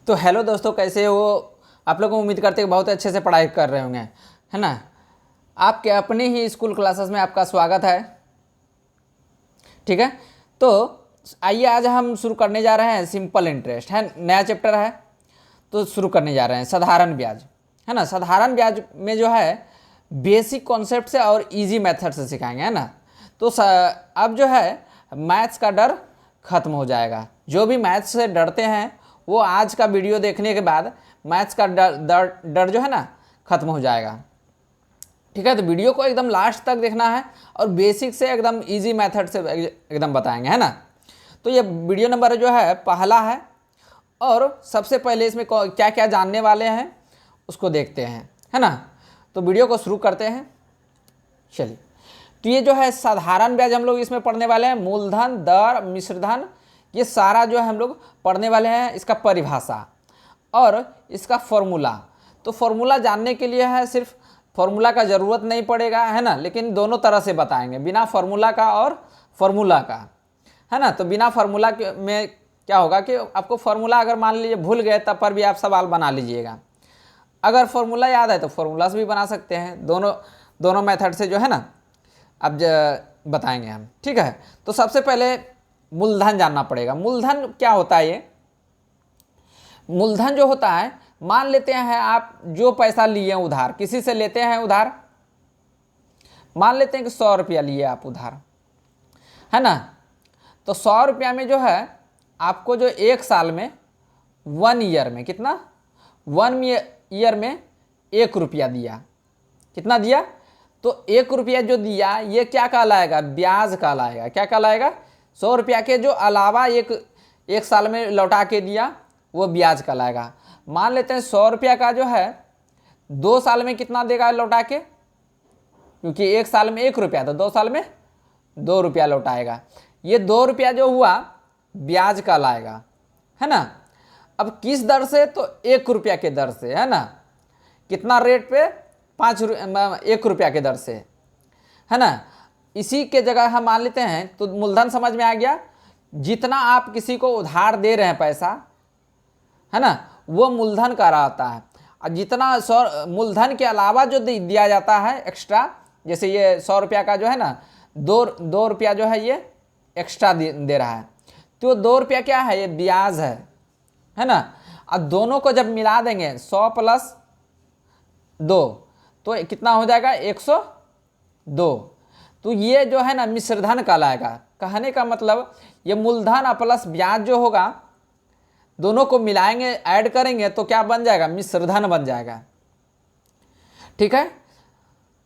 तो हेलो दोस्तों, कैसे हो आप लोग? उम्मीद करते हैं बहुत अच्छे से पढ़ाई कर रहे होंगे, है ना। आपके अपने ही स्कूल क्लासेस में आपका स्वागत है। ठीक है, तो आइए आज हम शुरू करने जा रहे हैं सिंपल इंटरेस्ट, है नया चैप्टर है। तो शुरू करने जा रहे हैं साधारण ब्याज, है ना। साधारण ब्याज में जो है बेसिक कॉन्सेप्ट से और इजी मेथड से सिखाएंगे, है ना। तो अब जो है मैथ्स का डर खत्म हो जाएगा। जो भी मैथ्स से डरते हैं वो आज का वीडियो देखने के बाद मैथ्स का डर जो है ना खत्म हो जाएगा। ठीक है, तो वीडियो को एकदम लास्ट तक देखना है और बेसिक से एकदम इजी मेथड से एकदम बताएंगे, है ना। तो ये वीडियो नंबर जो है पहला है और सबसे पहले इसमें क्या क्या जानने वाले हैं उसको देखते हैं, है ना। तो वीडियो को शुरू करते हैं, चलिए। तो ये जो है साधारण ब्याज हम लोग इसमें पढ़ने वाले हैं। मूलधन, दर, मिश्रधन, ये सारा जो है हम लोग पढ़ने वाले हैं। इसका परिभाषा और इसका फॉर्मूला। तो फॉर्मूला जानने के लिए है, सिर्फ फॉर्मूला का ज़रूरत नहीं पड़ेगा, है ना, लेकिन दोनों तरह से बताएंगे, बिना फॉर्मूला का और फॉर्मूला का, है ना। तो बिना फार्मूला में क्या होगा कि आपको फार्मूला अगर मान लीजिए भूल गए तब पर भी आप सवाल बना लीजिएगा। अगर फार्मूला याद है तो फार्मूला से भी बना सकते हैं। दोनों मेथड से जो है ना अब बताएंगे हम। ठीक है, तो सबसे पहले मूलधन जानना पड़ेगा। मूलधन क्या होता है? ये मूलधन जो होता है, मान लेते हैं आप जो पैसा लिए उधार, किसी से लेते हैं उधार, मान लेते हैं कि 100 रुपया लिए आप उधार, है ना। तो 100 रुपया में जो है आपको जो एक साल में 1 ईयर में कितना, 1 ईयर में 1 रुपया दिया। कितना दिया? तो 1 रुपया जो दिया ये क्या कहलाएगा? ब्याज कहलाएगा। क्या कहलाएगा? 100 रुपया के जो अलावा एक साल में लौटा के दिया वो ब्याज कहलाएगा। मान लेते हैं 100 रुपया का जो है 2 साल में कितना देगा लौटा के, क्योंकि एक साल में 1 रुपया, तो 2 साल में 2 रुपया लौटाएगा। ये 2 रुपया जो हुआ ब्याज कहलाएगा, है ना। अब किस दर से? तो 1 रुपया के दर से, है ना। कितना रेट पे? 1 रुपया के दर से, है ना। इसी के जगह हम मान लेते हैं, तो मूलधन समझ में आ गया। जितना आप किसी को उधार दे रहे हैं पैसा, है ना, वो मूलधन का रहता है। और जितना मूलधन के अलावा जो दिया जाता है एक्स्ट्रा, जैसे ये 100 रुपया का जो है ना, 2 रुपया जो है ये एक्स्ट्रा दे रहा है, तो 2 रुपया क्या है? ये ब्याज है ना। और दोनों को जब मिला देंगे 100 प्लस 2 तो कितना हो जाएगा? 102। तो ये जो है ना मिश्रधन कहलाएगा। कहने का मतलब ये मूलधन प्लस ब्याज जो होगा दोनों को मिलाएंगे, ऐड करेंगे तो क्या बन जाएगा? मिश्रधन बन जाएगा। ठीक है,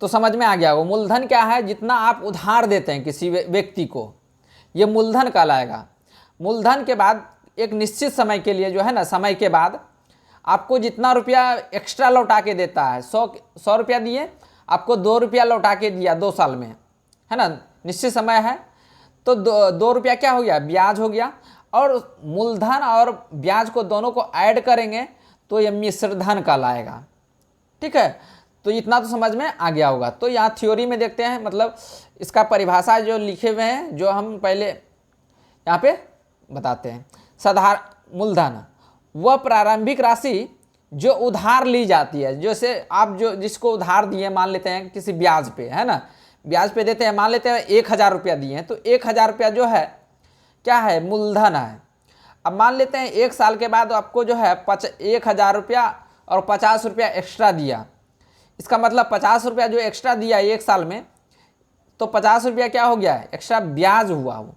तो समझ में आ गया वो मूलधन क्या है? जितना आप उधार देते हैं किसी व्यक्ति को, ये मूलधन कहलाएगा। मूलधन के बाद एक निश्चित समय के लिए जो है ना, समय के बाद आपको जितना रुपया एक्स्ट्रा लौटा के देता है, 100 रुपया दिए, आपको 2 रुपया लौटा के दिया 2 साल में, है ना, निश्चित समय है, तो 2 रुपया क्या हो गया? ब्याज हो गया। और मूलधन और ब्याज को दोनों को ऐड करेंगे तो ये मिश्रधन कहलाएगा। ठीक है, तो इतना तो समझ में आ गया होगा। तो यहाँ थ्योरी में देखते हैं, मतलब इसका परिभाषा जो लिखे हुए हैं जो हम पहले यहाँ पे बताते हैं। साधारण मूलधन वह प्रारंभिक राशि जो उधार ली जाती है। जैसे आप जिसको उधार दिए, मान लेते हैं किसी ब्याज पे, है ना, ब्याज पे देते हैं, मान लेते हैं 1000 रुपया दिए हैं, तो 1000 रुपया जो है क्या है? मूलधन है। अब मान लेते हैं 1 साल के बाद आपको जो है 1000 रुपया और 50 रुपया एक्स्ट्रा दिया। इसका मतलब 50 रुपया जो एक्स्ट्रा दिया 1 साल में, तो 50 रुपया क्या हो गया? एक्स्ट्रा ब्याज हुआ वो।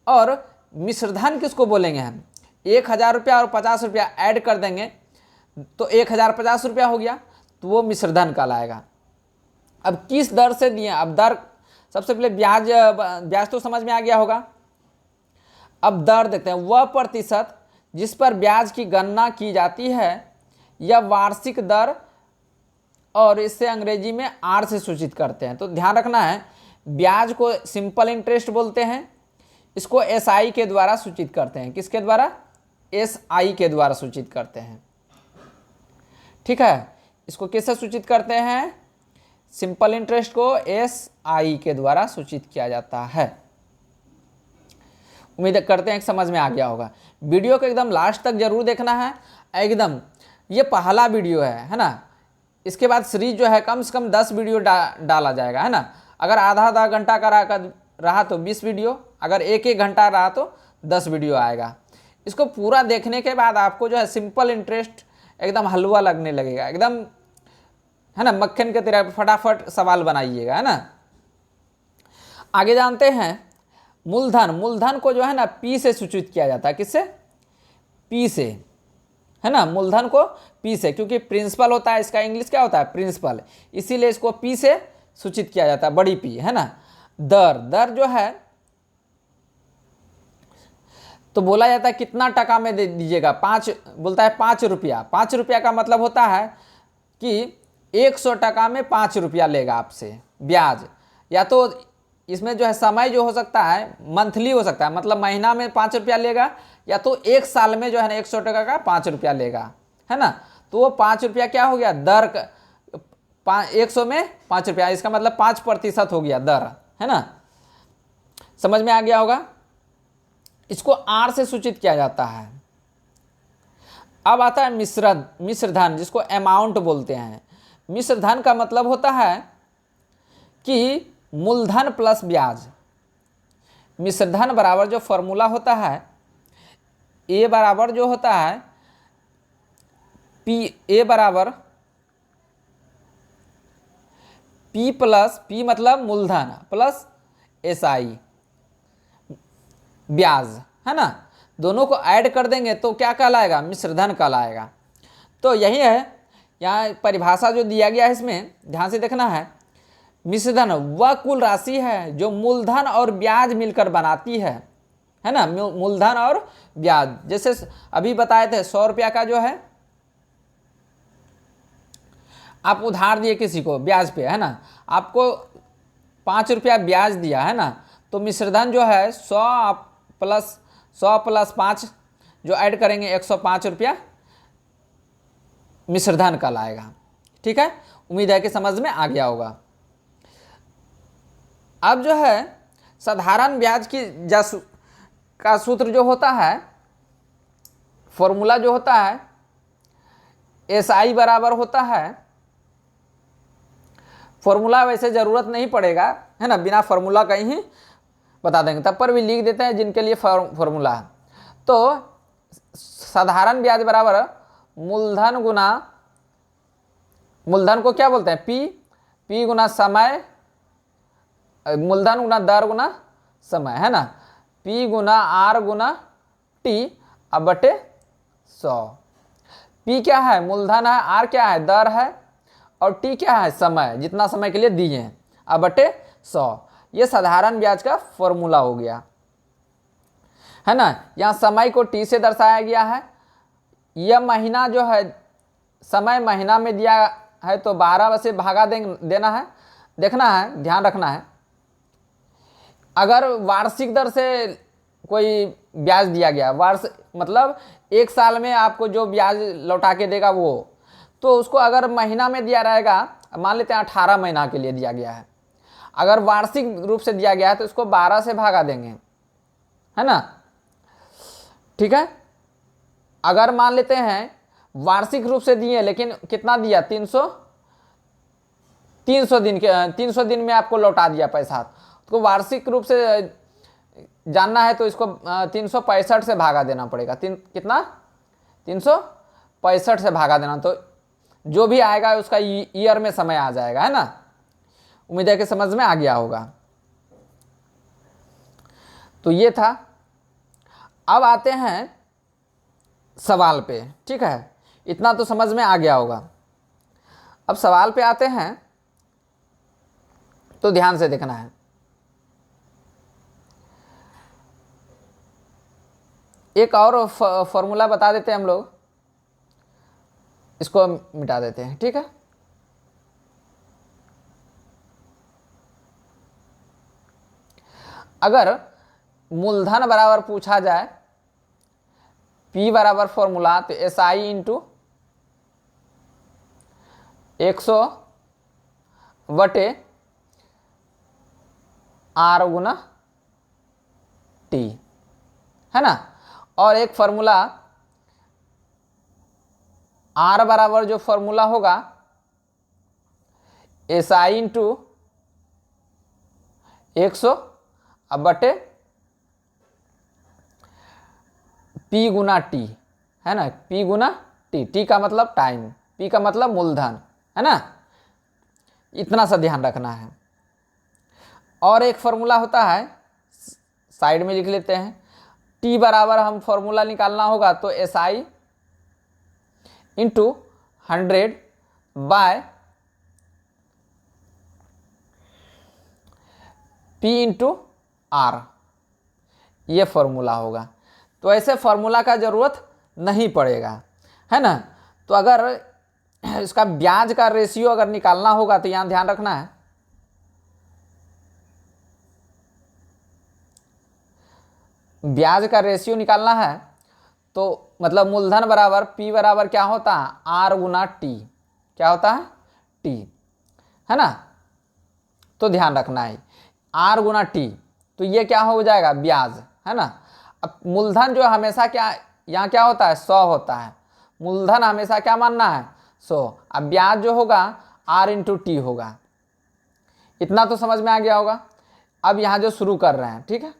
और मिश्रधन किसको बोलेंगे हम? 1000 रुपया और 50 रुपया ऐड कर देंगे तो 1050 रुपया हो गया, तो वो मिश्रधन कहलाएगा। अब किस दर से दिए? अब दर सबसे पहले ब्याज तो समझ में आ गया होगा। अब दर देखते हैं। वह प्रतिशत जिस पर ब्याज की गणना की जाती है यह वार्षिक दर, और इससे अंग्रेजी में आर से सूचित करते हैं। तो ध्यान रखना है, ब्याज को सिंपल इंटरेस्ट बोलते हैं, इसको एसआई के द्वारा सूचित करते हैं। किसके द्वारा? एसआई के द्वारा सूचित करते हैं। ठीक है, इसको किससे सूचित करते हैं? सिंपल इंटरेस्ट को एसआई के द्वारा सूचित किया जाता है। उम्मीद करते हैं कि समझ में आ गया होगा। वीडियो को एकदम लास्ट तक जरूर देखना है एकदम। ये पहला वीडियो है ना। इसके बाद सीरीज जो है कम से कम 10 वीडियो डाला जाएगा, है ना। अगर आधा आधा घंटा का रहा तो 20 वीडियो, अगर एक एक घंटा रहा तो 10 वीडियो आएगा। इसको पूरा देखने के बाद आपको जो है सिंपल इंटरेस्ट एकदम हलवा लगने लगेगा एकदम, है ना। मक्खन की तरह फटाफट सवाल बनाइएगा, है ना। आगे जानते हैं मूलधन। मूलधन को जो है ना पी से सूचित किया जाता है। किससे? पी से, है ना। मूलधन को पी से, क्योंकि प्रिंसिपल होता है, इसका इंग्लिश क्या होता है? प्रिंसिपल, इसीलिए इसको पी से सूचित किया जाता है, बड़ी पी, है ना। दर, दर जो है तो बोला जाता है कितना टका में दे दीजिएगा। 5 बोलता है 5 रुपया। 5 रुपया का मतलब होता है कि 100 टका में 5 रुपया लेगा आपसे ब्याज। या तो इसमें जो है समय जो हो सकता है मंथली हो सकता है, मतलब महीना में 5 रुपया लेगा, या तो एक साल में जो है ना 100 टका का 5 रुपया लेगा, है ना। तो वो 5 रुपया क्या हो गया? दर 100 में 5 रुपया, इसका मतलब 5% हो गया दर, है ना। समझ में आ गया होगा। इसको आर से सूचित किया जाता है। अब आता है मिश्र धन, जिसको अमाउंट बोलते हैं। मिश्र धन का मतलब होता है कि मूलधन प्लस ब्याज। मिश्र धन बराबर जो फॉर्मूला होता है, ए बराबर जो होता है पी, ए बराबर पी प्लस, पी मतलब मूलधन प्लस SI ब्याज, है ना। दोनों को ऐड कर देंगे तो क्या कहलाएगा? मिश्रधन कहलाएगा। तो यही है, यहाँ परिभाषा जो दिया गया है इसमें ध्यान से देखना है। मिश्रधन वह कुल राशि है जो मूलधन और ब्याज मिलकर बनाती है ना। मूलधन और ब्याज, जैसे अभी बताए थे 100 रुपया का जो है आप उधार दिए किसी को ब्याज पे, है ना, आपको 5 रुपया ब्याज दिया, है ना। तो मिश्रधन जो है 100 प्लस 5 जो ऐड करेंगे 105 रुपया मिश्रधन का लाएगा। ठीक है, उम्मीद है कि समझ में आ गया होगा। अब जो है साधारण ब्याज की का सूत्र जो होता है, फॉर्मूला जो होता है, SI बराबर होता है, फॉर्मूला वैसे ज़रूरत नहीं पड़ेगा, है ना, बिना फॉर्मूला का ही बता देंगे, तब पर भी लिख देते हैं जिनके लिए फॉर्मूला है। तो साधारण ब्याज बराबर मूलधन गुना, मूलधन को क्या बोलते हैं? P गुना समय, मूलधन गुना दर गुना समय, है ना। P गुना R गुना T अब बटे 100। P क्या है? मूलधन है, R क्या है? दर है, और T क्या है? समय, जितना समय के लिए दिए हैं, अब बटे 100। ये साधारण ब्याज का फॉर्मूला हो गया, है ना। यहाँ समय को T से दर्शाया गया है। यह महीना जो है, समय महीना में दिया है तो 12 से भागा देना है, देखना है, ध्यान रखना है। अगर वार्षिक दर से कोई ब्याज दिया गया, मतलब एक साल में आपको जो ब्याज लौटा के देगा वो, तो उसको अगर महीना में दिया रहेगा, मान लेते हैं 18 महीना के लिए दिया गया है, अगर वार्षिक रूप से दिया गया है तो इसको 12 से भागा देंगे, है ना। ठीक है, अगर मान लेते हैं वार्षिक रूप से दिए लेकिन कितना दिया? 300 दिन में आपको लौटा दिया पैसा, तो वार्षिक रूप से जानना है तो इसको 365 से भागा देना पड़ेगा। कितना? 365 से भागा देना, तो जो भी आएगा उसका ईयर में समय आ जाएगा, है ना। उम्मीद है कि समझ में आ गया होगा। तो ये था। अब आते हैं सवाल पे। ठीक है, इतना तो समझ में आ गया होगा। अब सवाल पे आते हैं तो ध्यान से देखना है। एक और फॉर्मूला बता देते हैं हम लोग, इसको मिटा देते हैं। ठीक है, अगर मूलधन बराबर पूछा जाए, P बराबर फॉर्मूला, तो SI इंटू 100 बटे R गुना T, है ना। और एक फॉर्मूला आर बराबर जो फॉर्मूला होगा एस आई इंटू 100 अब बटे पी गुना टी, है ना, पी गुना टी, टी का मतलब टाइम, पी का मतलब मूलधन, है ना, इतना सा ध्यान रखना है। और एक फॉर्मूला होता है, साइड में लिख लेते हैं, टी बराबर हम फॉर्मूला निकालना होगा तो S I into 100 by P into R, ये फॉर्मूला होगा। तो ऐसे फॉर्मूला का ज़रूरत नहीं पड़ेगा, है ना। तो अगर इसका ब्याज का रेशियो अगर निकालना होगा तो यहाँ ध्यान रखना है, ब्याज का रेशियो निकालना है तो मतलब मूलधन बराबर पी बराबर क्या होता है, आर गुना टी, क्या होता है, टी, है ना। तो ध्यान रखना है आर गुना टी, तो ये क्या हो जाएगा, ब्याज, है ना। अब मूलधन जो हमेशा क्या यहाँ क्या होता है, 100 होता है, मूलधन हमेशा क्या मानना है, 100। अब ब्याज जो होगा आर इंटू टी होगा। इतना तो समझ में आ गया होगा। अब यहाँ जो शुरू कर रहे हैं, ठीक है,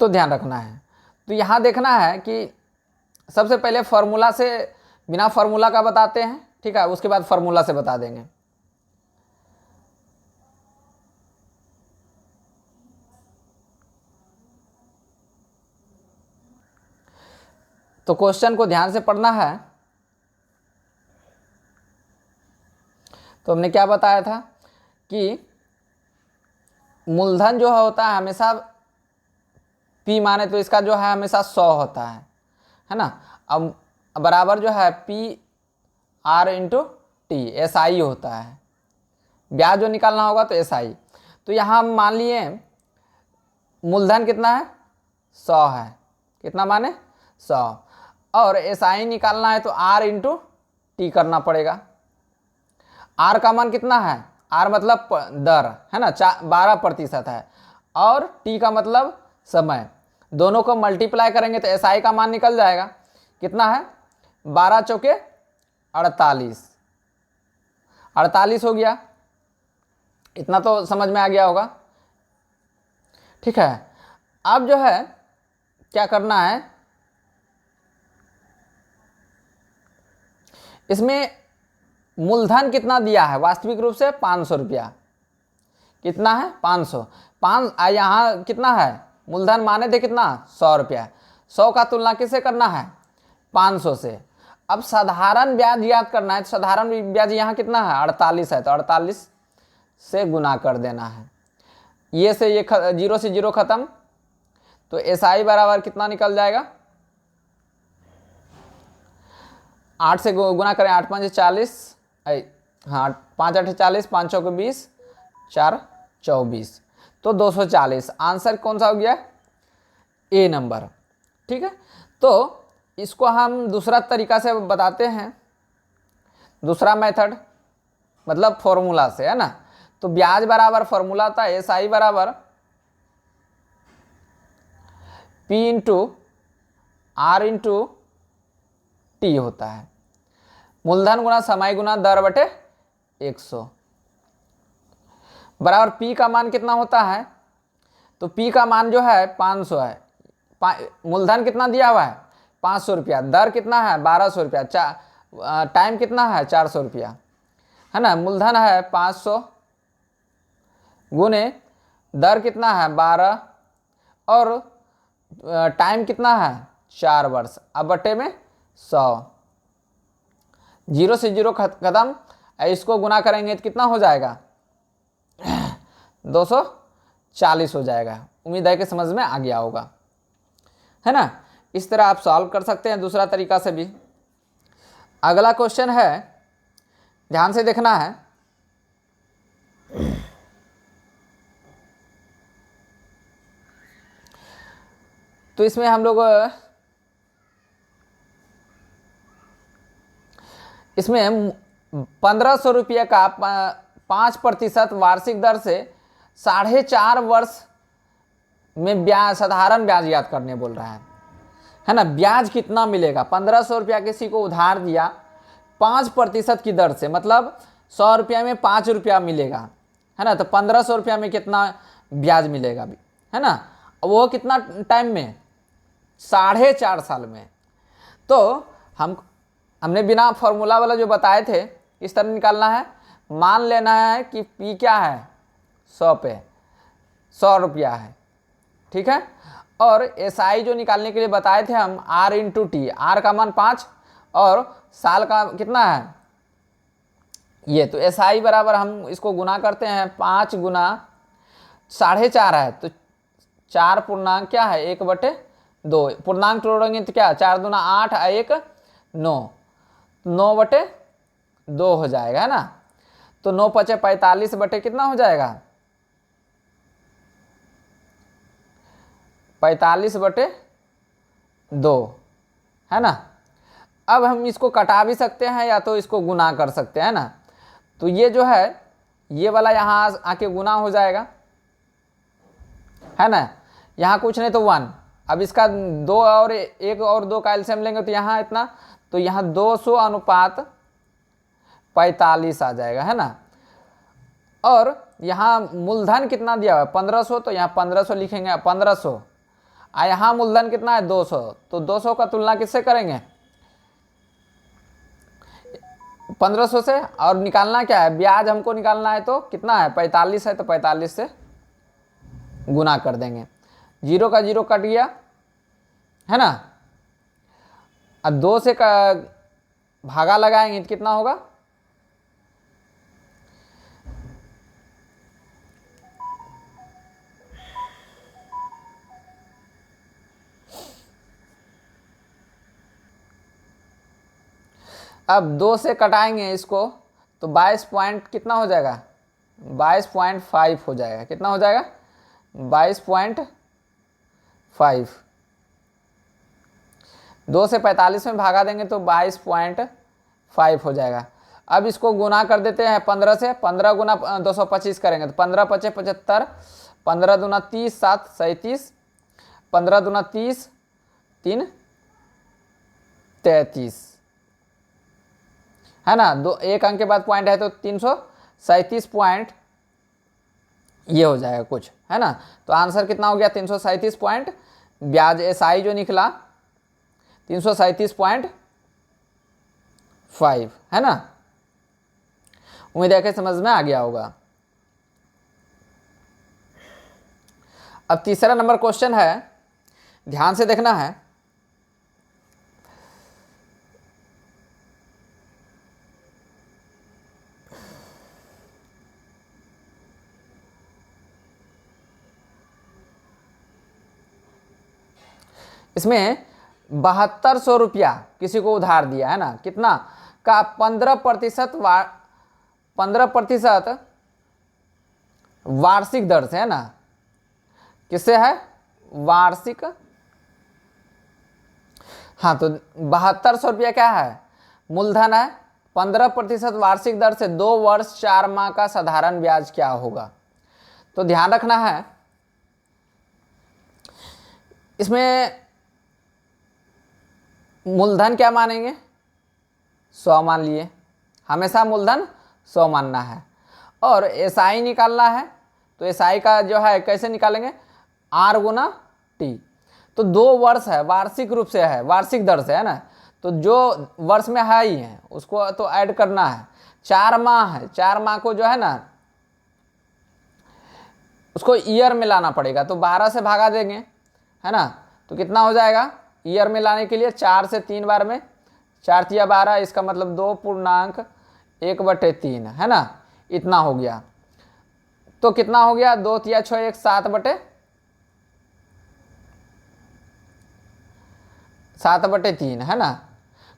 तो ध्यान रखना है। तो यहाँ देखना है कि सबसे पहले फॉर्मूला से, बिना फॉर्मूला का बताते हैं, ठीक है, उसके बाद फॉर्मूला से बता देंगे। तो क्वेश्चन को ध्यान से पढ़ना है। तो हमने क्या बताया था कि मूलधन जो होता है हमेशा पी माने तो इसका जो है हमेशा 100 होता है ना। अब बराबर जो है P R into T, S I होता है। ब्याज जो निकालना होगा तो एस आई। तो यहाँ हम मान लिए मूलधन कितना है, 100 है, कितना माने 100, और एस आई निकालना है तो आर इंटू टी करना पड़ेगा। आर का मान कितना है, आर मतलब दर, है ना, 12% है, और टी का मतलब समय। दोनों को मल्टीप्लाई करेंगे तो एस आई का मान निकल जाएगा, कितना है, 12 चौके 48, 48 हो गया। इतना तो समझ में आ गया होगा, ठीक है। अब जो है क्या करना है, इसमें मूलधन कितना दिया है, वास्तविक रूप से 500 रुपया, कितना है 500, यहाँ कितना है मूलधन माने थे कितना 100 रुपया, 100 का तुलना किससे करना है, 500 से। अब साधारण ब्याज याद करना है, तो साधारण ब्याज यहाँ कितना है 48 है, तो 48 से गुना कर देना है, ये से ये जीरो से जीरो खत्म, तो एस आई बराबर कितना निकल जाएगा, 8 से गुना करें, 8 5 40, हाँ 5 8 40, 5 6 20, 4 24, तो 240। आंसर कौन सा हो गया, ए नंबर, ठीक है। तो इसको हम दूसरा तरीका से बताते हैं, दूसरा मेथड मतलब फॉर्मूला से, है ना। तो ब्याज बराबर फॉर्मूला था एस आई बराबर P into R into T होता है, मूलधन गुना समय गुना दर बटे 100, बराबर पी का मान कितना होता है, तो पी का मान जो है 500 है, मूलधन कितना दिया हुआ है 500 रुपया, दर कितना है 1200 रुपया, टाइम कितना है 400 रुपया, है ना। मूलधन है 500 गुने दर कितना है 12, और टाइम कितना है 4 वर्ष, अब बटे में 100, जीरो से जीरो खत्म, इसको गुना करेंगे तो कितना हो जाएगा 240 हो जाएगा। उम्मीद है कि समझ में आ गया होगा, है ना। इस तरह आप सॉल्व कर सकते हैं दूसरा तरीका से भी। अगला क्वेश्चन है, ध्यान से देखना है, तो इसमें हम लोग इसमें 1500 रुपये का 5% वार्षिक दर से 4.5 वर्ष में ब्याज, साधारण ब्याज याद करने बोल रहा है ना। ब्याज कितना मिलेगा? 1500 रुपया किसी को उधार दिया 5% की दर से, मतलब 100 रुपया में 5 रुपया मिलेगा, है ना। तो 1500 रुपया में कितना ब्याज मिलेगा भी, है ना। वो कितना टाइम में? 4.5 साल में। तो हमने बिना फॉर्मूला वाला जो बताए थे इस तरह निकालना है। मान लेना है कि पी क्या है? 100 पे 100 रुपया है, ठीक है। और एसआई जो निकालने के लिए बताए थे हम, आर इंटू टी, आर का मान 5 और साल का कितना है ये, तो एसआई बराबर हम इसको गुना करते हैं, 5 गुना 4.5 है तो 4 पूर्णांक क्या है? 1/2। पूर्णांक तोड़ेंगे तो क्या? 4 दूना 8 और 1 9, 9/2 हो जाएगा, है ना। तो 9 × 5 = 45 बटे कितना हो जाएगा? 45/2, है ना। अब हम इसको कटा भी सकते हैं या तो इसको गुना कर सकते हैं ना। तो ये जो है ये वाला यहाँ आके गुना हो जाएगा, है ना। यहाँ कुछ नहीं तो 1। अब इसका 2 और 1 और 2 का एलसीएम लेंगे तो यहाँ इतना, तो यहाँ 200/45 आ जाएगा, है ना। और यहाँ मूलधन कितना दिया हुआ है? 1500, तो यहाँ 1500 लिखेंगे, 1500। यहाँ मूलधन कितना है? 200। तो 200 का तुलना किससे करेंगे? 1500 से। और निकालना क्या है? ब्याज हमको निकालना है, तो कितना है? 45 है, तो 45 से गुना कर देंगे। 0 का 0 कट गया, है ना। अब 2 से भागा लगाएंगे तो कितना होगा? अब 2 से कटाएंगे इसको तो 22 पॉइंट कितना हो जाएगा? 22.5 हो जाएगा। कितना हो जाएगा? 22.5। 2 से 45 में भागा देंगे तो 22.5 हो जाएगा। अब इसको गुना कर देते हैं 15 से। 15 गुना 225 करेंगे तो 15 × 5 = 75, 15 दूना 30, 7 37, 15 दूना 30, 3 33, है ना। 1 अंक के बाद पॉइंट है तो 337 पॉइंट ये हो जाएगा कुछ, है ना। तो आंसर कितना हो गया? 337 पॉइंट। ब्याज एसआई जो निकला 337.5, है ना। उम्मीद है कि समझ में आ गया होगा। अब तीसरा नंबर क्वेश्चन है, ध्यान से देखना है। इसमें 7200 रुपया किसी को उधार दिया, है ना। कितना का? 15% वार्षिक दर से, है ना। किससे है? वार्षिक। हाँ, तो 7200 रुपया क्या है? मूलधन है। 15% वार्षिक दर से 2 वर्ष 4 माह का साधारण ब्याज क्या होगा? तो ध्यान रखना है इसमें मूलधन क्या मानेंगे? 100 मान लिए। हमेशा मूलधन 100 मानना है। और एसआई निकालना है तो एसआई का जो है कैसे निकालेंगे? आर गुना टी। तो 2 वर्ष है, वार्षिक रूप से है, वार्षिक दर से, है ना। तो जो वर्ष में है ही है उसको तो ऐड करना है। 4 माह है, 4 माह को जो है ना उसको ईयर में लाना पड़ेगा, तो 12 से भागा देंगे, है ना। तो कितना हो जाएगा? ईयर में लाने के लिए 4 से 3 बार में, 4 × 12, इसका मतलब 2.1/3, है ना। इतना हो गया। तो कितना हो गया? 2 × 6 = 7/3, है ना।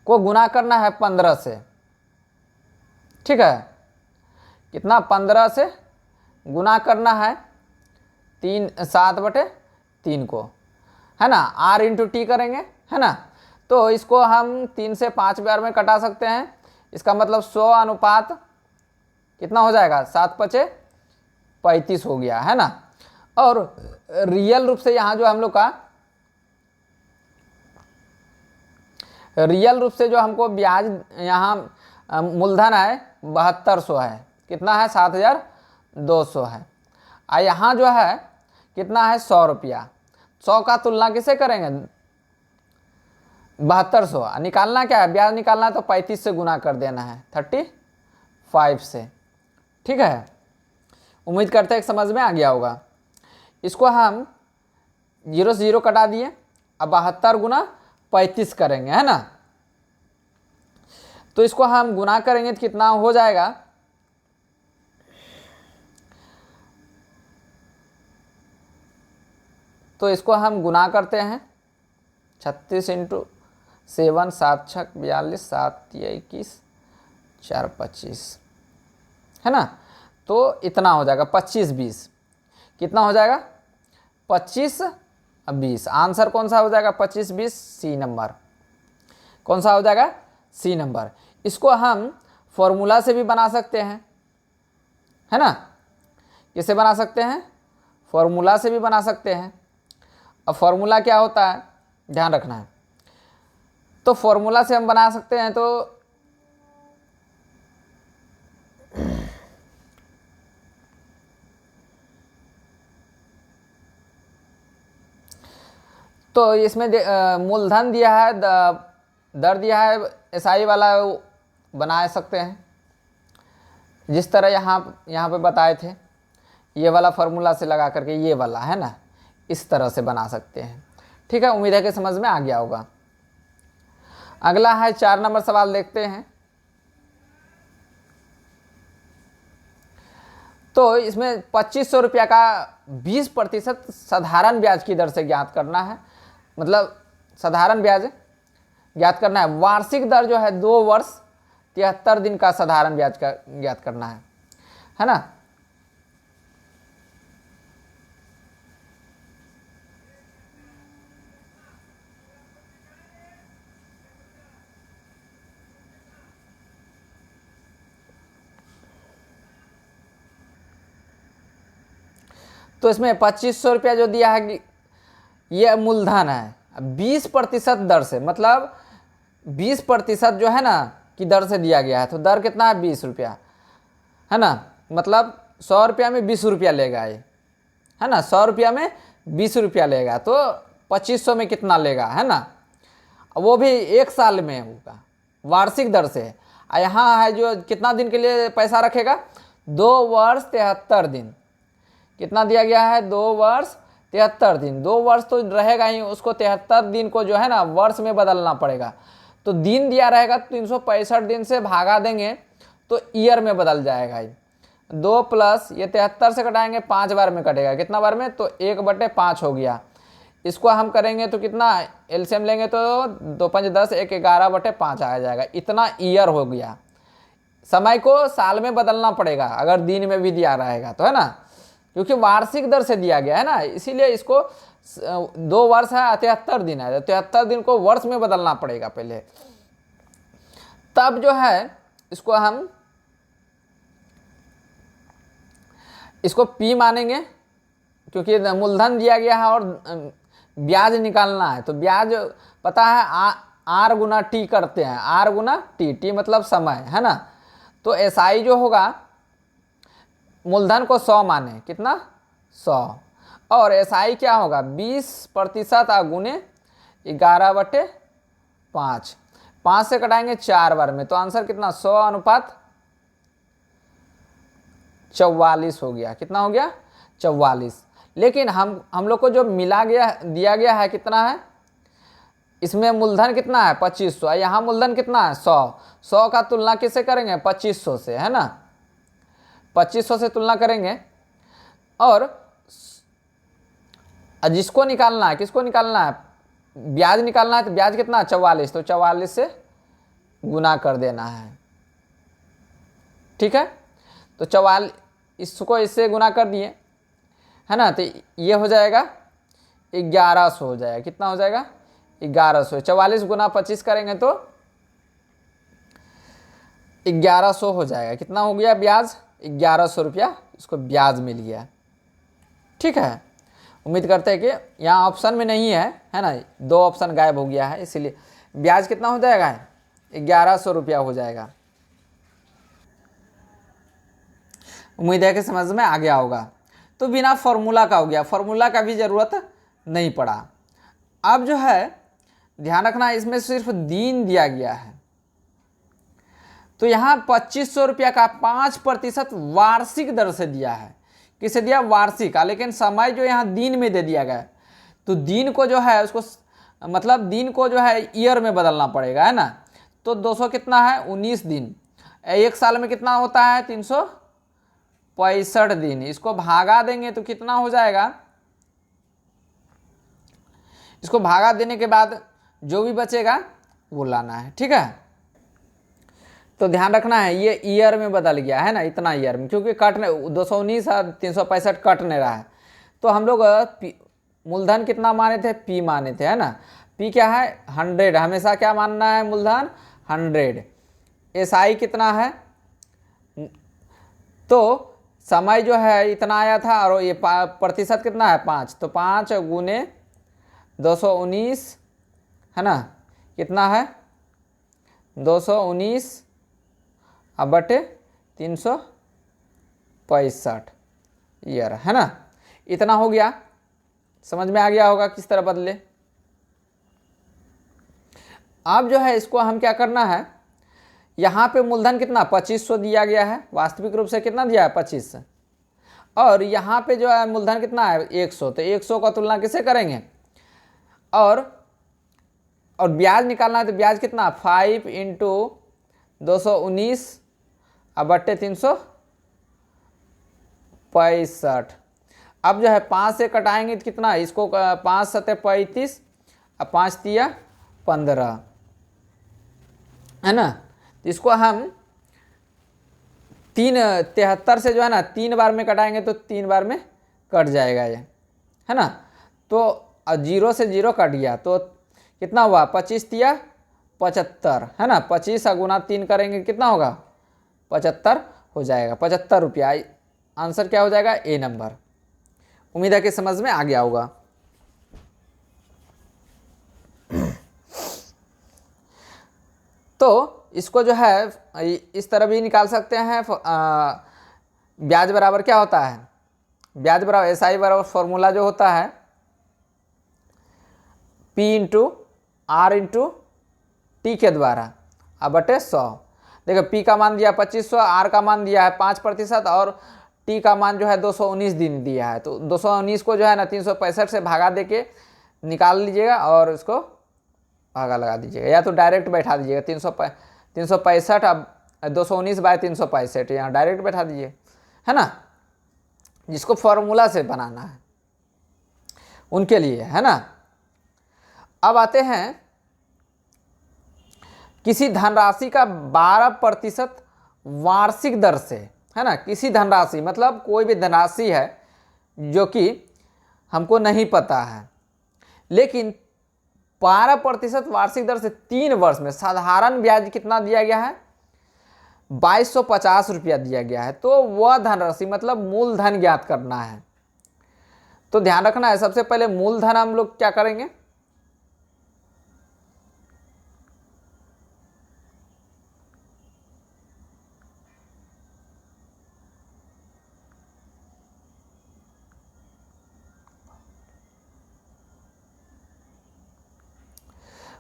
को गुना करना है 15 से, ठीक है। कितना? 15 से गुना करना है 7/3 को, है ना। आर इंटू टी करेंगे, है ना। तो इसको हम 3 से 5 बार में कटा सकते हैं। इसका मतलब 100 अनुपात कितना हो जाएगा? 7 × 5 35 हो गया, है ना। और रियल रूप से यहाँ जो हम लोग का रियल रूप से जो हमको ब्याज यहाँ मूलधन है 7200 है, कितना है 7200 है। और यहाँ जो है कितना है 100 रुपया। 100 का तुलना किसे करेंगे 7200, निकालना क्या है ब्याज निकालना है तो 35 से गुना कर देना है 35 से, ठीक है। उम्मीद करते हैं समझ में आ गया होगा। इसको हम 0 से 0 कटा दिए, अब 72 गुना 35 करेंगे, है ना। तो इसको हम गुना करेंगे तो कितना हो जाएगा, तो इसको हम गुना करते हैं 36 इंटू 7 7 छक 42 7 21 4 25, है ना। तो इतना हो जाएगा 25 20, कितना हो जाएगा 25 20। आंसर कौन सा हो जाएगा 25 20, सी नंबर। कौन सा हो जाएगा सी नंबर। इसको हम फॉर्मूला से भी बना सकते हैं, है ना। किसे बना सकते हैं, फॉर्मूला से भी बना सकते हैं। अब फॉर्मूला क्या होता है ध्यान रखना है। तो फॉर्मूला से हम बना सकते हैं तो इसमें मूलधन दिया है, दर दिया है, एसआई वाला बना सकते हैं जिस तरह यहाँ पे बताए थे, ये वाला फार्मूला से लगा करके ये वाला, है ना, इस तरह से बना सकते हैं, ठीक है। उम्मीद है कि समझ में आ गया होगा। अगला है 4 नंबर सवाल, देखते हैं। तो इसमें 2500 रुपया का 20% साधारण ब्याज की दर से ज्ञात करना है, मतलब साधारण ब्याज ज्ञात करना है। वार्षिक दर जो है 2 वर्ष 73 दिन का साधारण ब्याज का ज्ञात करना है ना। तो इसमें 2500 रुपया जो दिया है ये मूलधन है, 20% दर से, मतलब 20% जो है ना कि दर से दिया गया है। तो दर कितना है 20 रुपया, है ना, मतलब 100 रुपया में 20 रुपया लेगा ये, है ना। 100 रुपया में 20 रुपया लेगा तो 2500 में कितना लेगा, है ना। वो भी 1 साल में होगा, वार्षिक दर से। यहाँ है जो कितना दिन के लिए पैसा रखेगा 2 वर्ष 73 दिन। कितना दिया गया है 2 वर्ष 73 दिन। 2 वर्ष तो रहेगा ही, उसको 73 दिन को जो है ना वर्ष में बदलना पड़ेगा। तो दिन दिया रहेगा 365 दिन से भागा देंगे तो ईयर में बदल जाएगा। 2 प्लस ये 73 से कटाएंगे 5 बार में कटेगा, कितना बार में, तो 1/5 हो गया। इसको हम करेंगे तो कितना एलसीएम लेंगे तो 2 5 10 1 11/5 आ जाएगा। इतना ईयर हो गया। समय को साल में बदलना पड़ेगा अगर दिन में भी दिया रहेगा तो, है ना, क्योंकि वार्षिक दर से दिया गया है ना, इसीलिए इसको 2 वर्ष है 73 दिन है, 73 दिन को वर्ष में बदलना पड़ेगा पहले, तब जो है इसको हम इसको P मानेंगे, क्योंकि मूलधन दिया गया है और ब्याज निकालना है। तो ब्याज पता है R गुना T करते हैं, R गुना T मतलब समय, है ना। तो SI जो होगा मूलधन को 100 माने, कितना 100, और SI क्या होगा 20% गुने 11/5, 5 से कटाएंगे 4 बार में, तो आंसर कितना 100:44 हो गया। कितना हो गया 44। लेकिन हम लोग को जो मिला गया दिया गया है कितना है, इसमें मूलधन कितना है 2500, यहाँ मूलधन कितना है 100 का तुलना किससे करेंगे 2500 से, है ना। 2500 से तुलना करेंगे और जिसको निकालना है, किसको निकालना है, ब्याज निकालना है। तो ब्याज कितना 44, तो 44 से गुना कर देना है, ठीक है। तो 44 इसको इससे गुना कर दिए, है ना, तो ये हो जाएगा 1100 हो जाएगा। कितना हो जाएगा 1100। 44 गुना 25 करेंगे तो 1100 हो जाएगा। कितना हो गया ब्याज 1100 रुपया इसको ब्याज मिल गया। ठीक है, उम्मीद करते हैं कि यहाँ ऑप्शन में नहीं है ना, 2 ऑप्शन गायब हो गया है, इसीलिए ब्याज कितना हो जाएगा, 1100 रुपया हो जाएगा। उम्मीद है कि समझ में आ गया होगा। तो बिना फॉर्मूला का हो गया, फॉर्मूला का भी ज़रूरत नहीं पड़ा। अब जो है ध्यान रखना, इसमें सिर्फ दिन दिया गया है, तो यहाँ 2500 रुपया का 5% वार्षिक दर से दिया है। किसे दिया, वार्षिक का, लेकिन समय जो यहाँ दिन में दे दिया गया है, तो दिन को जो है उसको मतलब दिन को जो है ईयर में बदलना पड़ेगा, है ना। तो 200 कितना है, 19 दिन। एक साल में कितना होता है, 365 दिन। इसको भागा देंगे तो कितना हो जाएगा, इसको भागा देने के बाद जो भी बचेगा वो लाना है। ठीक है, तो ध्यान रखना है ये ईयर में बदल गया है ना, इतना ईयर में, क्योंकि कटने 219 और 365 कट नहीं रहा है। तो हम लोग मूलधन कितना माने थे, पी माने थे, है ना। पी क्या है, 100, हमेशा क्या मानना है, मूलधन 100। एसआई कितना है, तो समय जो है इतना आया था, और ये प्रतिशत कितना है, 5, तो 5 गुने 219 है ना, कितना है 219 अब बटे 365 ईयर, है ना। इतना हो गया, समझ में आ गया होगा किस तरह बदले। अब जो है इसको हम क्या करना है, यहाँ पे मूलधन कितना 2500 दिया गया है, वास्तविक रूप से कितना दिया है 25, और यहाँ पे जो है मूलधन कितना है 100, तो 100 का तुलना किससे करेंगे, और ब्याज निकालना है, तो ब्याज कितना 5 × 219 अब बट्टे 365। अब जो है 5 से कटाएंगे तो कितना, इसको 5 सते 35 अब 5 तिया 15, है ना। तो इसको हम 373 से जो है ना 3 बार में कटाएंगे तो 3 बार में कट जाएगा ये, है ना। तो 0 से 0 कट गया, तो कितना हुआ 25 तिया 75, है ना। 25 गुना 3 करेंगे कितना होगा 75 हो जाएगा, 75 रुपया। आंसर क्या हो जाएगा, ए नंबर। उम्मीद है कि समझ में आ गया होगा। तो इसको जो है इस तरह भी निकाल सकते हैं। ब्याज बराबर क्या होता है, ब्याज बराबर एसआई बराबर फॉर्मूला जो होता है P × R × T के द्वारा अब बटे 100। देखो P का मान दिया 2500, R का मान दिया है 5% और T का मान जो है 219 दिन दिया है। तो 219 को जो है ना 365 से भागा दे के निकाल लीजिएगा और इसको भागा लगा दीजिएगा, या तो डायरेक्ट बैठा दीजिएगा 365 अब 219 बाय 365 यहाँ डायरेक्ट बैठा दीजिए, है ना। जिसको फॉर्मूला से बनाना है उनके लिए, है ना। अब आते हैं किसी धनराशि का 12% वार्षिक दर से, है ना। किसी धनराशि मतलब कोई भी धनराशि है जो कि हमको नहीं पता है, लेकिन 12% वार्षिक दर से 3 वर्ष में साधारण ब्याज कितना दिया गया है 2250 रुपया दिया गया है। तो वह धनराशि मतलब मूलधन ज्ञात करना है। तो ध्यान रखना है, सबसे पहले मूलधन हम लोग क्या करेंगे,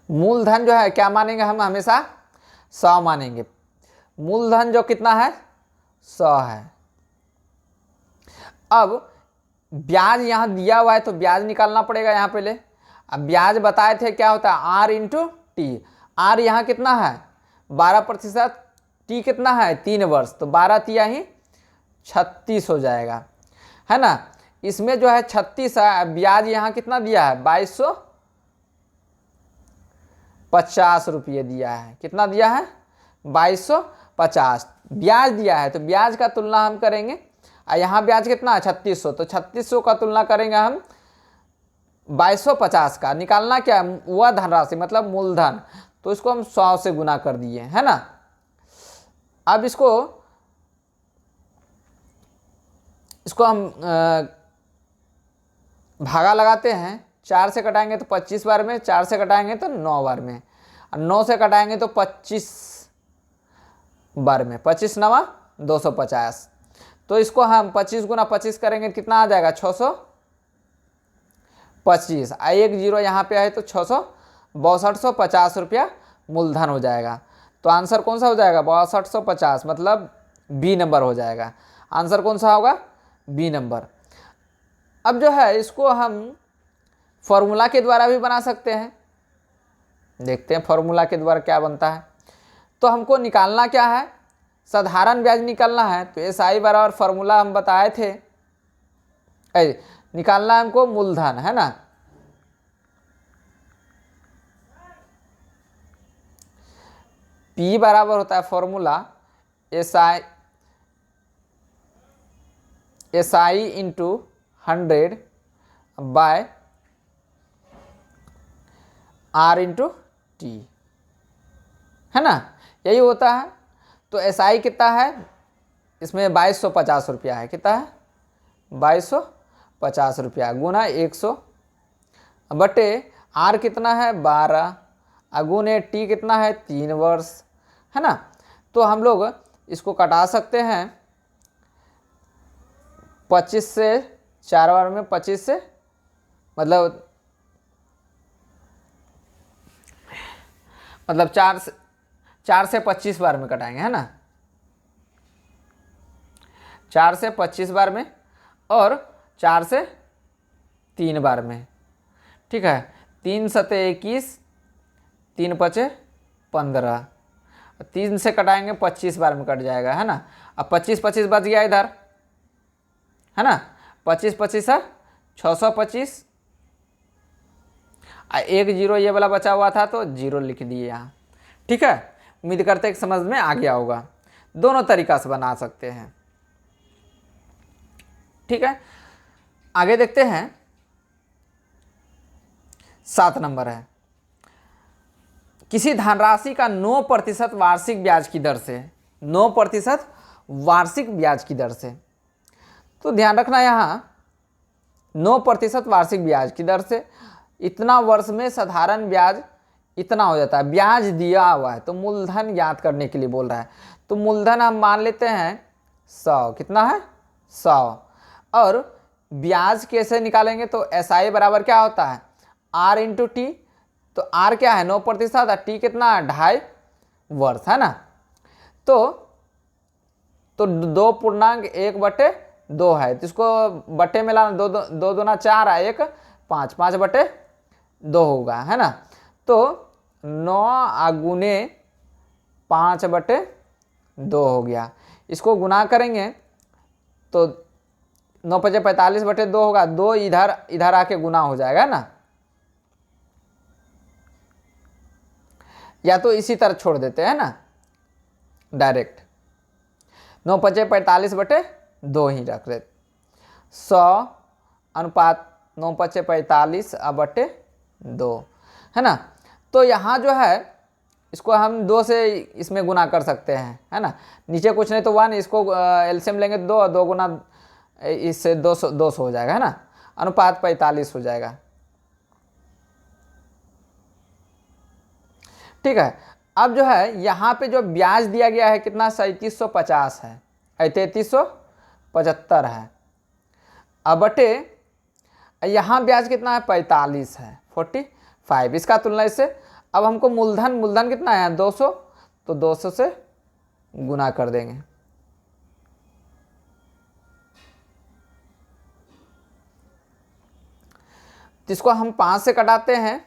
मूलधन जो है क्या मानेंगे हम, हमेशा 100 मानेंगे। मूलधन जो कितना है 100 है। अब ब्याज यहाँ दिया हुआ है तो ब्याज निकालना पड़ेगा यहाँ पहले। अब ब्याज बताए थे क्या होता है R × T। R यहाँ कितना है 12%, T कितना है 3 वर्ष, तो 12 तिया ही 36 हो जाएगा, है ना। इसमें जो है 36 है, ब्याज यहाँ कितना दिया है 2250 रुपये दिया है। कितना दिया है 2250 ब्याज दिया है। तो ब्याज का तुलना हम करेंगे, यहाँ ब्याज कितना है 3600, तो 3600 का तुलना करेंगे हम 2250 का। निकालना क्या है वह धनराशि मतलब मूलधन, तो इसको हम 100 से गुना कर दिए, है ना। अब इसको इसको हम भागा लगाते हैं, 4 से कटाएंगे तो 25 बार में, 4 से कटाएंगे तो 9 बार में, और 9 से कटाएंगे तो 25 बार में, 25 नवा 250। तो इसको हम 25 गुना 25 करेंगे कितना आ जाएगा, 625। एक जीरो यहाँ पे है तो 6250 रुपया मूलधन हो जाएगा। तो आंसर कौन सा हो जाएगा, 6250, मतलब बी नंबर हो जाएगा। आंसर कौन सा होगा, बी नंबर। अब जो है इसको हम फॉर्मूला के द्वारा भी बना सकते हैं। देखते हैं फॉर्मूला के द्वारा क्या बनता है। तो हमको निकालना क्या है, साधारण ब्याज निकालना है। तो एस आई बराबर फॉर्मूला हम बताए थे, निकालना है हमको मूलधन, है ना। P बराबर होता है formula S I into 100 by R into T, है ना, यही होता है। तो एस आई कितना है, इसमें 2250 रुपया है, कितना है 2250 रुपया गुना 100 बटे आर कितना है 12 अगुने टी कितना है 3 वर्ष, है ना। तो हम लोग इसको कटा सकते हैं 25 से 4 बार में, 25 से मतलब 4 से 25 बार में कटाएंगे, है ना, 4 से 25 बार में और 4 से 3 बार में, ठीक है। 3 सते 21, 3 पचे 15, 3 से कटाएंगे 25 बार में कट जाएगा, है ना। अब 25 25 बच गया इधर, है ना, 25 25 है 625, एक जीरो ये वाला बचा हुआ था तो जीरो लिख दिए यहाँ, ठीक है। उम्मीद करते हैं कि समझ में आ गया होगा। दोनों तरीका से बना सकते हैं, ठीक है। आगे देखते हैं, 7 नंबर है, किसी धनराशि का 9% वार्षिक ब्याज की दर से, 9% वार्षिक ब्याज की दर से। तो ध्यान रखना यहाँ 9% वार्षिक ब्याज की दर से, इतना वर्ष में साधारण ब्याज इतना हो जाता है। ब्याज दिया हुआ है तो मूलधन ज्ञात करने के लिए बोल रहा है। तो मूलधन हम मान लेते हैं 100, कितना है 100, और ब्याज कैसे निकालेंगे, तो एस आई बराबर क्या होता है आर इंटू टी। तो आर क्या है 9% और टी कितना है 2.5 वर्ष, है ना। तो 2.1/2 है, तो इसको बटे में लाना, 2 दूना 4 है, 1 5, 5/2 होगा, है ना। तो 9 गुने 5/2 हो गया। इसको गुना करेंगे तो 9 5 45/2 होगा, 2 इधर आके गुना हो जाएगा ना, या तो इसी तरह छोड़ देते हैं ना डायरेक्ट, 9 5 45/2 ही रख देते, 100 अनुपात 9 5 45/2, है ना। तो यहाँ जो है इसको हम 2 से इसमें गुना कर सकते हैं, है ना। नीचे कुछ नहीं तो 1, इसको एलसीएम लेंगे 2, 2 गुना इससे 200 हो जाएगा, है ना, अनुपात 45 हो जाएगा, ठीक है। अब जो है यहाँ पे जो ब्याज दिया गया है कितना 3750 है, 3375 है, अब बटे यहाँ ब्याज कितना है 45 है, 45। इसका तुलना इससे, अब हमको मूलधन कितना है 200, तो 200 से गुना कर देंगे, तो इसको हम 5 से कटाते हैं,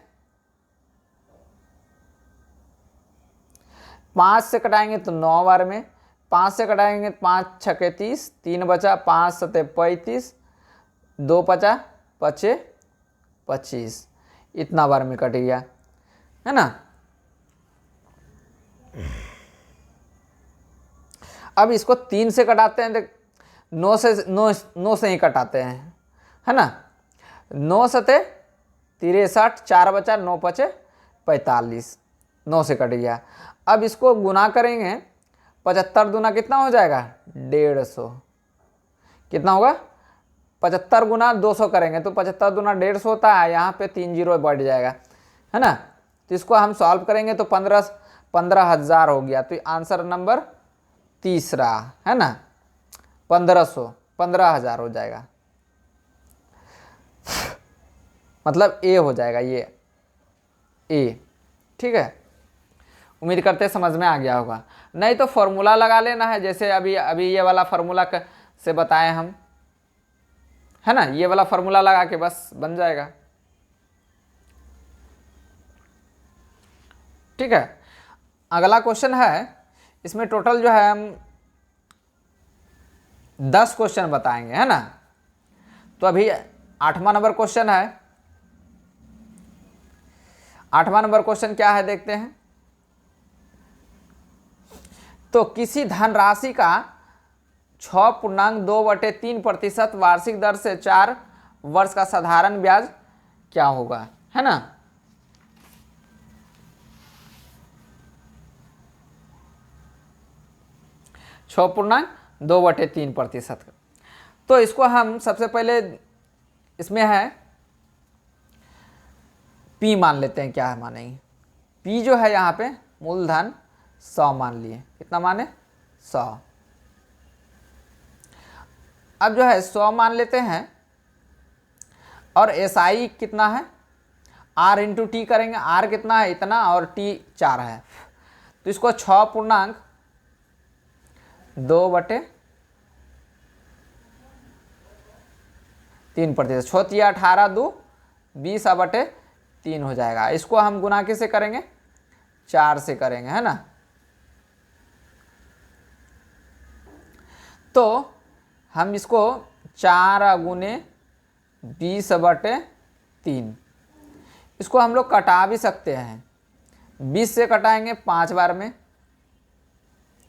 5 से कटाएंगे तो 9 बार में, 5 से कटाएंगे 5 छके 30, 3 बचा, 5 सते 35, 2 पचा 5 25, इतना बार में कट गया, है ना। अब इसको 3 से कटाते हैं, देख 9 से ही कटाते हैं, है ना। 9 सते 63, 4 बचा, 9 पचे 45, 9 से कट गया। अब इसको गुना करेंगे, 75 दूना कितना हो जाएगा 150, कितना होगा 75 गुना 200 करेंगे तो 75 गुना 150 होता है, यहाँ पे 3 जीरो बढ़ जाएगा, है ना। तो इसको हम सॉल्व करेंगे तो 15,000 हो गया। तो आंसर नंबर तीसरा, है ना, 15,000 हो जाएगा, मतलब ए हो जाएगा, ये ए। ठीक है, उम्मीद करते हैं समझ में आ गया होगा। नहीं तो फॉर्मूला लगा लेना है, जैसे अभी ये वाला फार्मूला से बताएं हम, है ना, ये वाला फार्मूला लगा के बस बन जाएगा। ठीक है, अगला क्वेश्चन है, इसमें टोटल जो है हम 10 क्वेश्चन बताएंगे, है ना। तो अभी 8वां नंबर क्वेश्चन है। 8वां नंबर क्वेश्चन क्या है देखते हैं। तो किसी धनराशि का 6.2/3% वार्षिक दर से 4 वर्ष का साधारण ब्याज क्या होगा, है ना। छः पूर्णांक 2/3%। तो इसको हम सबसे पहले इसमें है P मान लेते हैं। क्या है मानेंगे, P जो है यहाँ पे मूलधन 100 मान लिए। कितना माने, 100। अब जो है 100 मान लेते हैं, और SI कितना है, R इंटू टी करेंगे। R कितना है, इतना, और T 4 है। तो इसको 6.2/3%। 6 × 18 2 20/3 हो जाएगा। इसको हम गुना किससे करेंगे, 4 से करेंगे, है ना। तो हम इसको 4 × 20/3, इसको हम लोग कटा भी सकते हैं। 20 से कटाएंगे 5 बार में,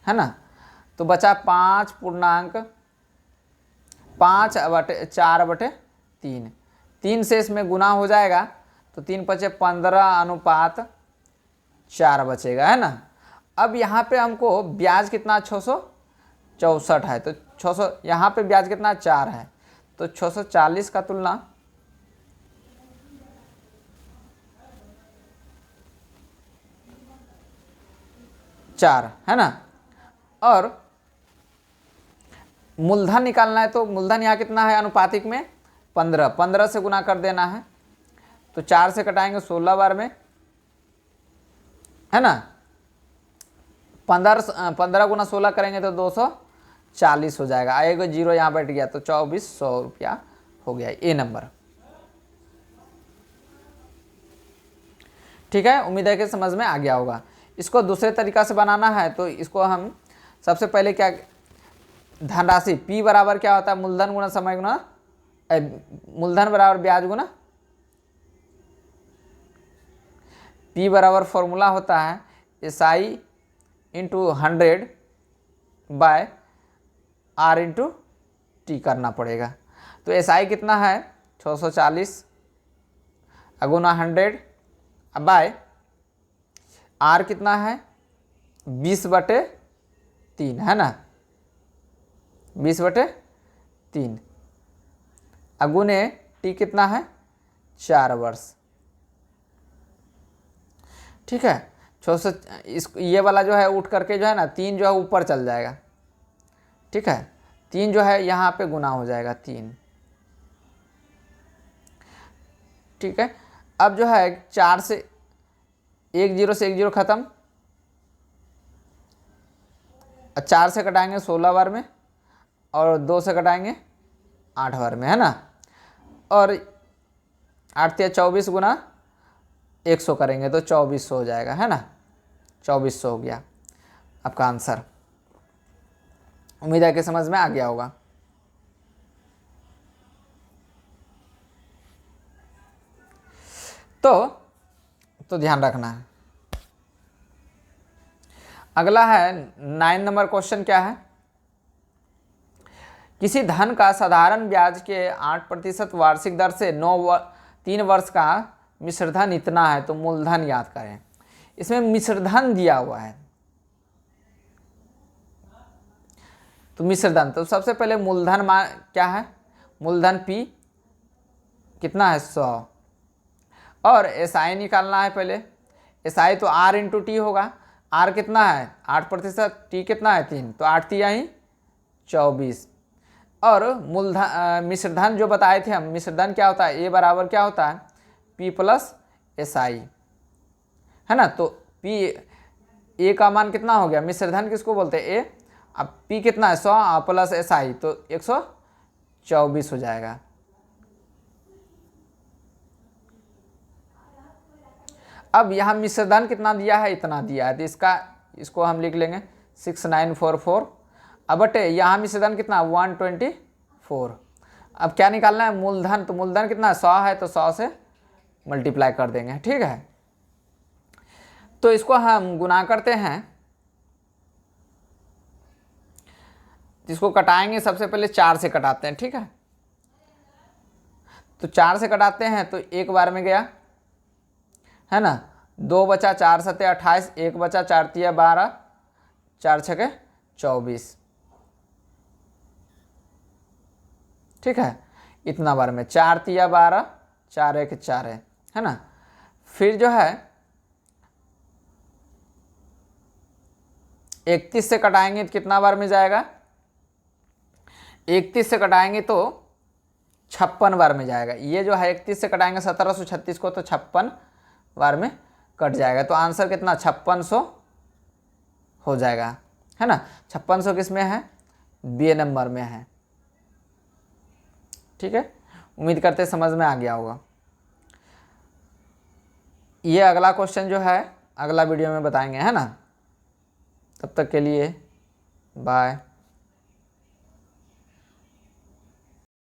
है ना। तो बचा 5.4/3। 3 से इसमें गुना हो जाएगा तो 3 × 5 = 15:4 बचेगा, है ना। अब यहाँ पे हमको ब्याज कितना 664 है, तो 600 यहाँ पे ब्याज कितना 4 है, तो 640 का तुलना 4, है ना। और मूलधन निकालना है, तो मूलधन यहाँ कितना है अनुपातिक में 15 से गुना कर देना है। तो 4 से कटाएंगे 16 बार में, है ना। 15 × 16 करेंगे तो 240 हो जाएगा। आएगा जीरो यहाँ बैठ गया, तो 2400 रुपया हो गया, ए नंबर। ठीक है, उम्मीद है कि समझ में आ गया होगा। इसको दूसरे तरीका से बनाना है, तो इसको हम सबसे पहले क्या, धनराशि P बराबर क्या होता है, मूलधन गुना समय गुना, मूलधन बराबर ब्याज गुना। P बराबर फॉर्मूला होता है SI into 100/R into T करना पड़ेगा। तो SI कितना है 640 गुना 100/R कितना है 20/3, है ना, 20/3 अगुने टी कितना है 4 वर्ष। ठीक है, 600 इस ये वाला जो है उठ करके जो है ना 3 जो है ऊपर चल जाएगा। ठीक है, 3 जो है यहाँ पे गुना हो जाएगा 3। ठीक है, अब जो है 4 से 1 0 से 1 0 खत्म, 4 से कटाएंगे 16 बार में, और 2 से कटाएंगे 8 बार में, है ना। और 8 × 24 गुना 100 करेंगे तो 2400 हो जाएगा, है ना। 2400 हो गया आपका आंसर। उम्मीद है कि समझ में आ गया होगा। तो ध्यान रखना है। अगला है 9 नंबर क्वेश्चन। क्या है, किसी धन का साधारण ब्याज के 8% वार्षिक दर से 3 वर्ष का मिश्रधन इतना है, तो मूलधन याद करें। इसमें मिश्रधन दिया हुआ है, तो मिश्रधन, तो सबसे पहले मूलधन क्या है, मूलधन P कितना है 100, और SI निकालना है पहले। SI तो R इंटू टी होगा। R कितना है 8%, T कितना है 3, तो 8 तिया ही 24। और मूलधन मिश्रधन जो बताए थे हम, मिश्रधन क्या होता है, A बराबर क्या होता है P प्लस SI, है ना। तो P A का मान कितना हो गया, मिश्रधन किसको बोलते हैं A। अब P कितना है 100 प्लस SI तो 124 हो जाएगा। अब यहाँ मिश्रधन कितना दिया है, इतना दिया है, तो इसको हम लिख लेंगे 6944। अब बटे यहाँ मिश्रधन कितना 124। अब क्या निकालना है मूलधन, तो मूलधन कितना 100 है, तो 100 से मल्टीप्लाई कर देंगे, ठीक है। तो इसको हम गुना करते हैं, इसको कटाएंगे, सबसे पहले 4 से कटाते हैं, ठीक है। तो 4 से कटाते हैं तो एक बार में गया, है ना। 2 बचा 4 सत्ते 28, 1 बचा 4 तिया 12, 4 छके 24, ठीक है। इतना बार में 4 तिया 12, 4 1 4 है ना। फिर जो है 31 से कटाएंगे तो कितना बार में जाएगा, 31 से कटाएंगे तो 56 बार में जाएगा। ये जो है 31 से कटाएंगे 1736 को, तो 56 बार में कट जाएगा। तो आंसर कितना 5600 हो जाएगा, है ना। 5600 किस में है, B नंबर में है, ठीक है। उम्मीद करते समझ में आ गया होगा। ये अगला क्वेश्चन जो है अगला वीडियो में बताएंगे, है ना। तब तक के लिए बाय।